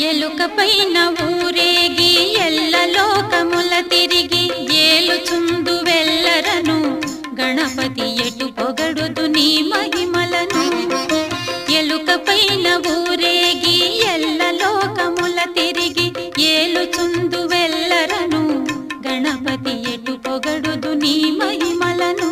ఎలుకపైన ఊరేగి ఎల్లలోకముల తిరిగి ఏలుచుందు వెల్లరను గణపతి ఎటు పొగడుదు నీ మహిమలను. ఎలుకపైన ఊరేగి ఎల్లలోకముల తిరిగి ఏలుచుందు వెల్లరను గణపతి ఎటు పొగడుదు నీ మహిమలను.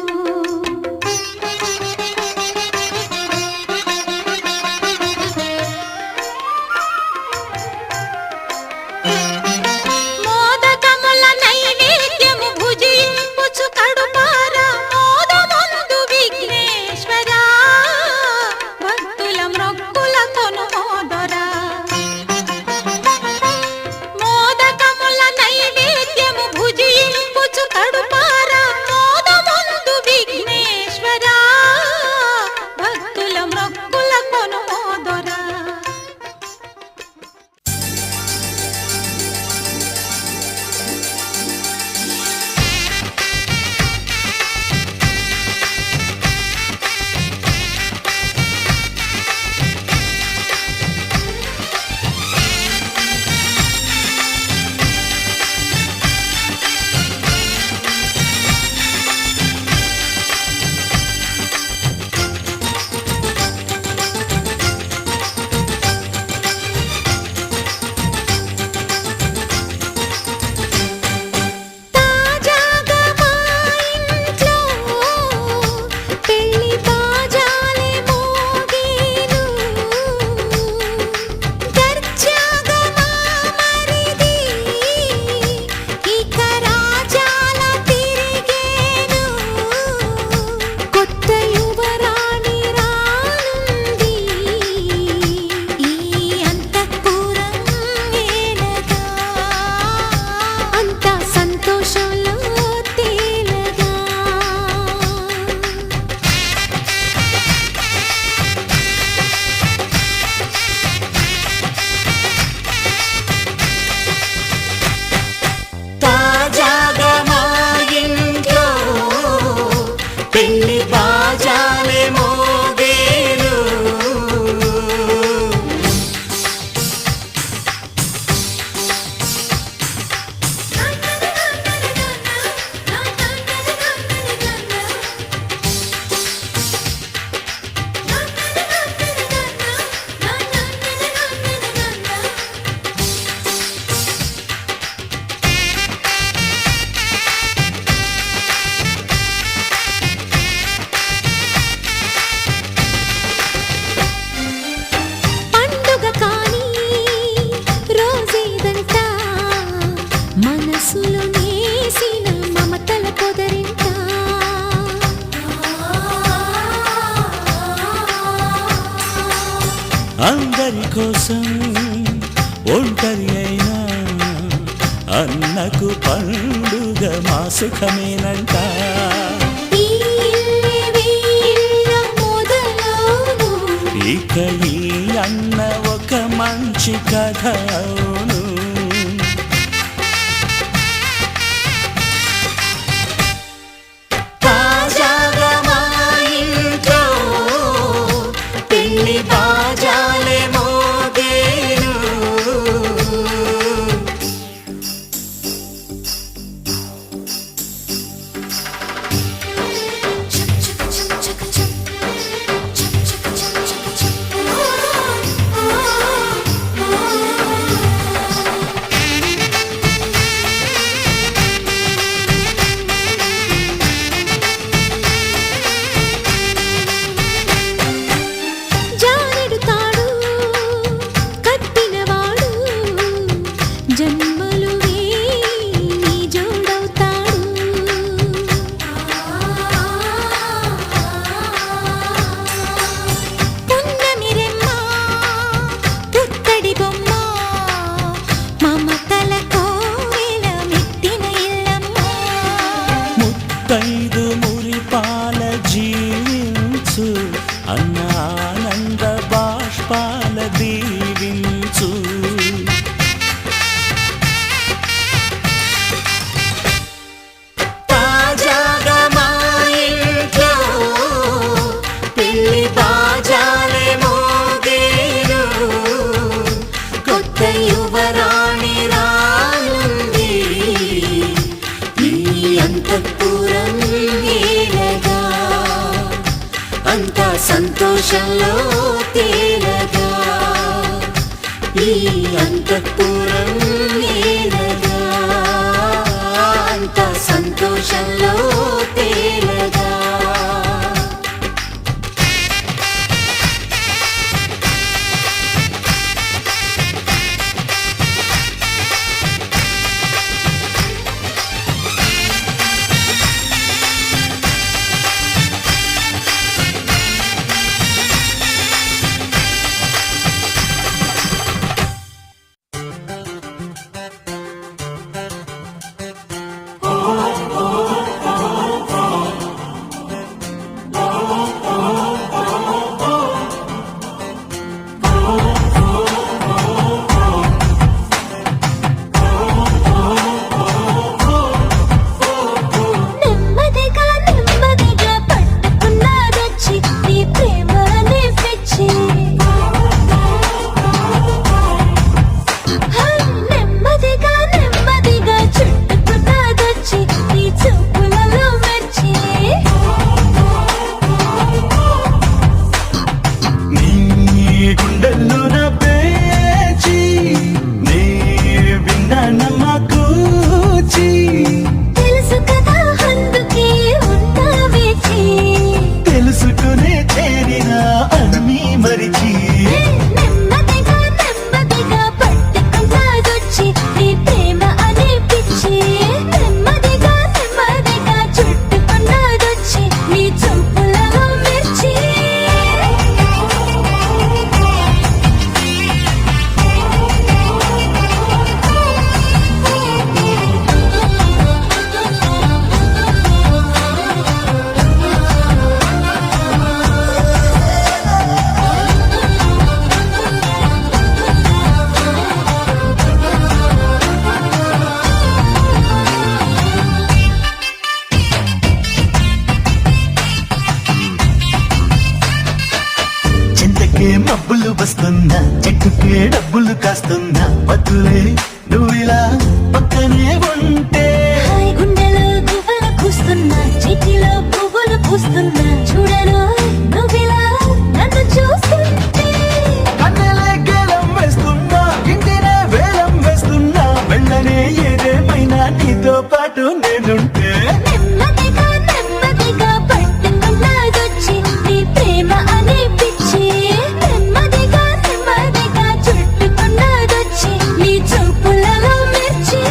అందరి కోసం ఒంటరి అయినా అన్నకు పండుగ మా సుఖమేనంట. ఇక ఈ అన్న ఒక మంచి కథ అవును. తాజాగా మా ఇంట్లో పెళ్లి బాజాలే మోగేను. యువరాణి రానుంది ఈ అంతఃపురం ఏలగా అంతా సంతోషంలో తేలగా ఈ అంతఃపురం ఏలగా అంతా సంతోషంలో తేలగా మబ్బులు వస్తున్నా చెట్టుకే డబ్బులు కాస్తున్నా వద్దులే నువ్విలా పక్కనే ఉంటే గుండెలో గువ్వలు కూస్తున్నా చేతిలో పువ్వులు పూస్తున్నా చూడను నువ్విలా నన్ను చూస్తుంటే కన్నెలే గేలం వేస్తున్నా ఇంటినే వేలం వేస్తున్నా వెళ్ళనే ఏదేమైనా నీతో పాటు నేనుంటే నెమ్మదిగా నెమ్మదిగా పట్టుకున్నదొచ్చి నీ ప్రేమ అనే పిచ్చి నెమ్మదిగా నెమ్మదిగా చుట్టుకున్నదొచ్చి నీ చూపులలో మిర్చి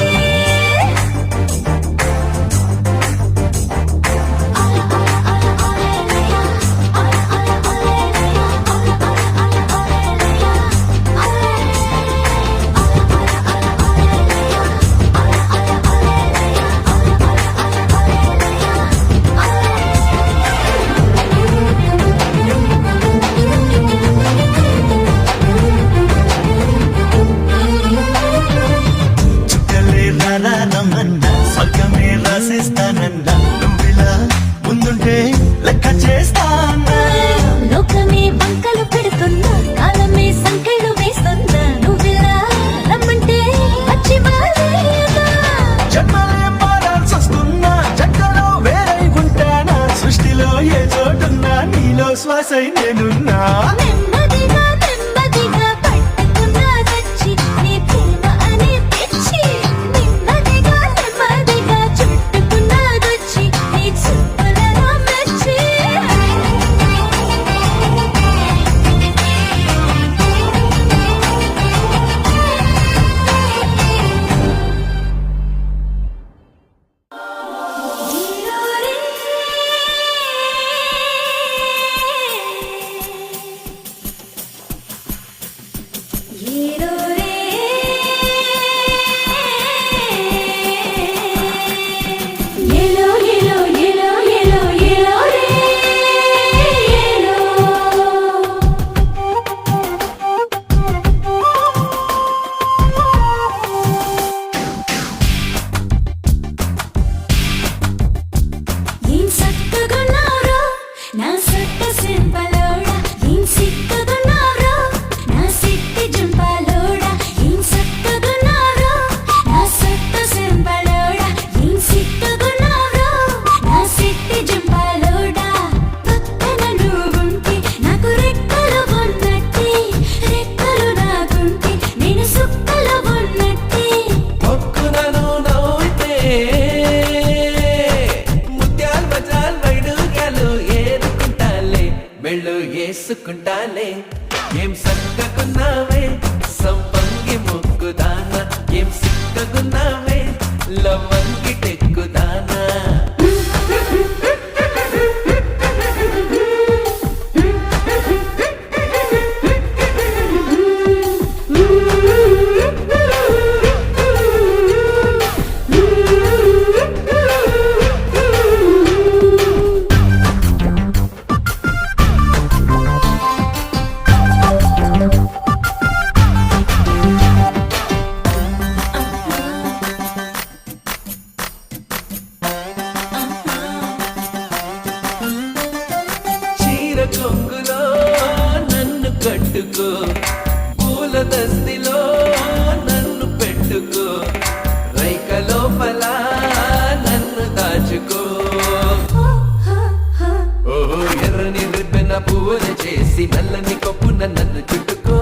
నల్లని కొప్పున నన్ను చుట్టుకో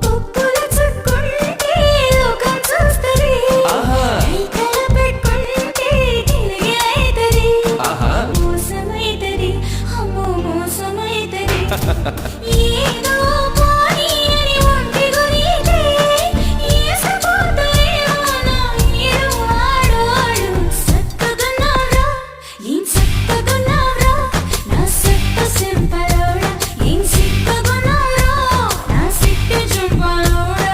ఉప్పుల చుక్కుంటే లోకం చూస్తది ఆహా కైకల పెట్టుకుంటే గిలిగిలైతది ఆహా మోసమైతది అమ్మో మోసమైతది ఏదో పోనీ అని ఒంటి గురితే ఏసపోతాయేమో నా ఈడు వాడోడు సక్కగున్నావ్రా ఏం సక్కగున్నావ్రా నా సక్క సింపలోడా ఏం సిక్కగున్నావ్రా నా సిక్కు జుంపలోడా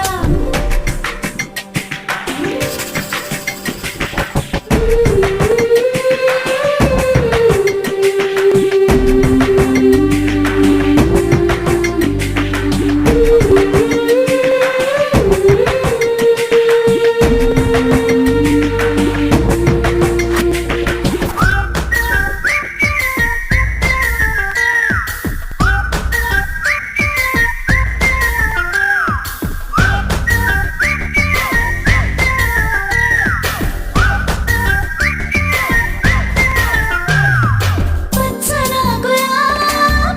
పచ్చనాగులా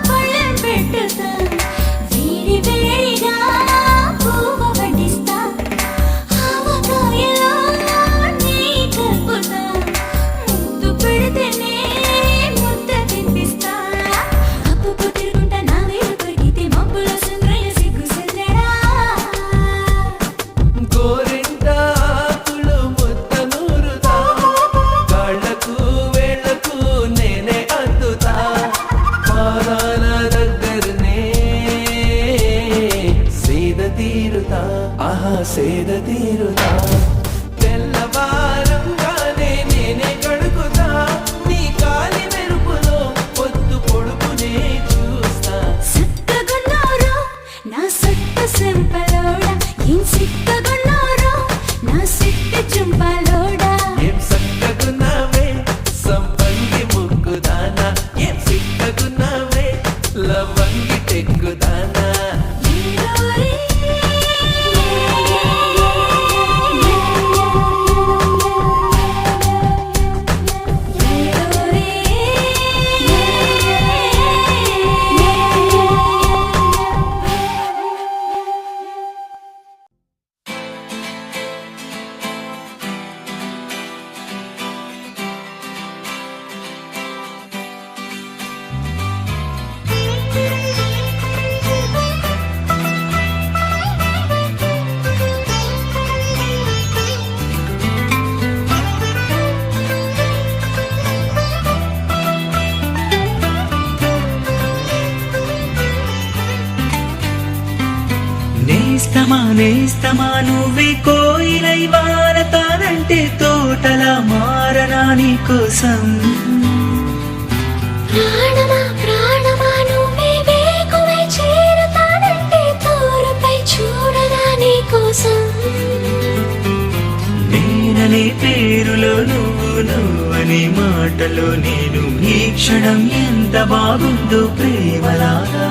పళ్ళెం పెట్టుతా వేడి వేడిగా పువ్వు వడ్డిస్తా ఆవకాయలో నెయ్యి కలుపుతా ముద్దు పెడితేనే ముద్ద తినిపిస్తా అప్పుకు తిరుగుంటా నా వేలు కొరికితే మబ్బులో సుందరయ్య సిగ్గు సుందరా గోరింటాకులు ముద్ద నూరుతా కాళ్ళకు వేళ్ళకు నేనే అద్దుతా పాదాల దగ్గరనే సేద తీరుతా ఆహా సేద తీరుతా తెల్లవారంగానే నేనే కడుగుతా నీ కాలి మెరుపులో పొద్దు పొడుపునే చూస్తా సక్కగున్నారో నా సక్క సింపలోడా ఏం సిక్కగున్నారో నా సిక్కు చుంపలోడా ఏం సక్కగున్నావే సంపంగి ముక్కుదానా ఏం సిక్కగున్నావే లవంగి టెక్కుదానా ఏరోరే ఏరోరే నేస్తమా నువ్వే కోయిలై వారతానంటే తోటలా మారనా నీకోసం ప్రాణమా ప్రాణమా నువ్వే వేకువై చేరుతానంటే తోరుపై చూడగా నీకోసం నేననే పేరులో నువ్వని మాటలో నేను ఈ క్షణం ఎంత బాగుందో ప్రేమలాగా